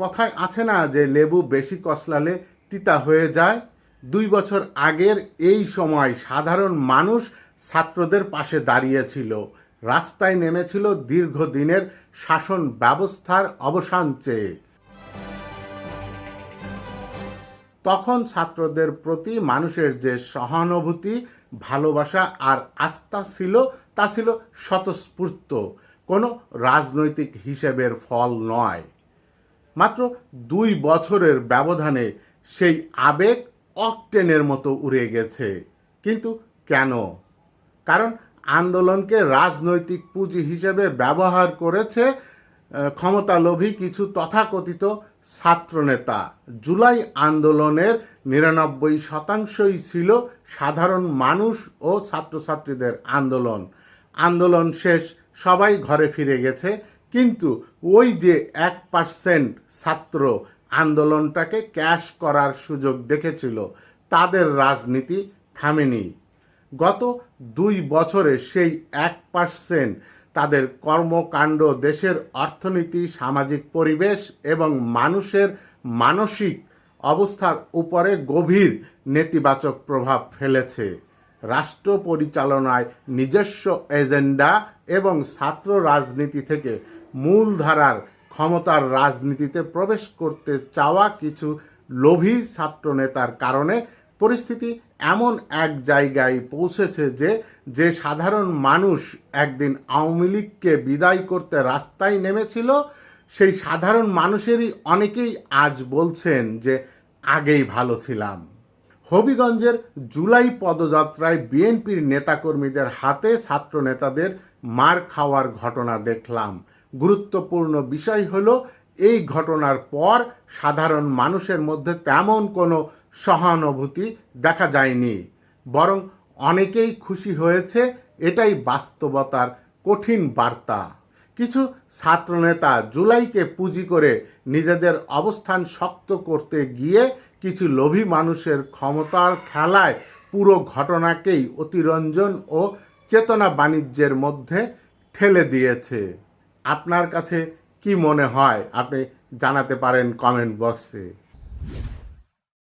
কথায় আছে না যে লেবু বেশি কচলালে তিতা হয়ে যায়। 2 বছর আগের এই সময় সাধারণ মানুষ ছাত্রদের পাশে দাঁড়িয়েছিল, রাস্তায় নেমেছিল দীর্ঘদিনের শাসন ব্যবস্থার অবসান চেয়ে। তখন ছাত্রদের প্রতি মানুষের যে সহানুভূতি, ভালোবাসা আর আস্থা ছিল, তা ছিল স্বতঃস্ফূর্ত, কোনো রাজনৈতিক হিসেবের ফল নয়। মাত্র 2 বছরের ব্যবধানে সেই আবেগ অকটেনের মতো উড়ে গেছে। কিন্তু কেন? কারণ আন্দোলনকে রাজনৈতিক পুঁজি হিসেবে ব্যবহার করেছে ক্ষমতালোভী কিছু তথাকথিত ছাত্রনেতা। জুলাই আন্দোলনের 99% ছিল সাধারণ মানুষ ও ছাত্রছাত্রীদের আন্দোলন। আন্দোলন শেষ, সবাই ঘরে ফিরে গেছে, কিন্তু ওই যে 1% ছাত্র আন্দোলনটাকে ক্যাশ করার সুযোগ দেখেছিল, তাদের রাজনীতি থামেনি। গত 2 বছরে সেই 1% তাদের কর্মকাণ্ড দেশের অর্থনীতি, সামাজিক পরিবেশ এবং মানুষের মানসিক অবস্থার উপরে গভীর নেতিবাচক প্রভাব ফেলেছে। রাষ্ট্র পরিচালনায় নিজস্ব এজেন্ডা এবং ছাত্র রাজনীতি থেকে মূলধারার ক্ষমতার রাজনীতিতে প্রবেশ করতে চাওয়া কিছু লোভী ছাত্রনেতার কারণে পরিস্থিতি এমন এক জায়গায় পৌঁছেছে যে সাধারণ মানুষ একদিন আওয়ামী লীগকে বিদায় করতে রাস্তায় নেমেছিল, সেই সাধারণ মানুষেরই অনেকেই আজ বলছেন যে আগেই ভালো ছিলাম। হবিগঞ্জের জুলাই পদযাত্রায় বিএনপির নেতাকর্মীদের হাতে ছাত্র নেতাদের মার খাওয়ার ঘটনা দেখলাম। গুরুত্বপূর্ণ বিষয় হলো, এই ঘটনার পর সাধারণ মানুষের মধ্যে তেমন কোনো সহানুভূতি দেখা যায়নি, বরং অনেকেই খুশি হয়েছে। এটাই বাস্তবতার কঠিন বার্তা। কিছু ছাত্রনেতা জুলাইকে পুঁজি করে নিজেদের অবস্থান শক্ত করতে গিয়ে কিছু লোভী মানুষের ক্ষমতার খেলায় পুরো ঘটনাকেই অতিরঞ্জন ও চেতনা বাণিজ্যের মধ্যে ঠেলে দিয়েছে। আপনার কাছে কি মনে হয়? আপনি জানাতে পারেন কমেন্ট বক্সে।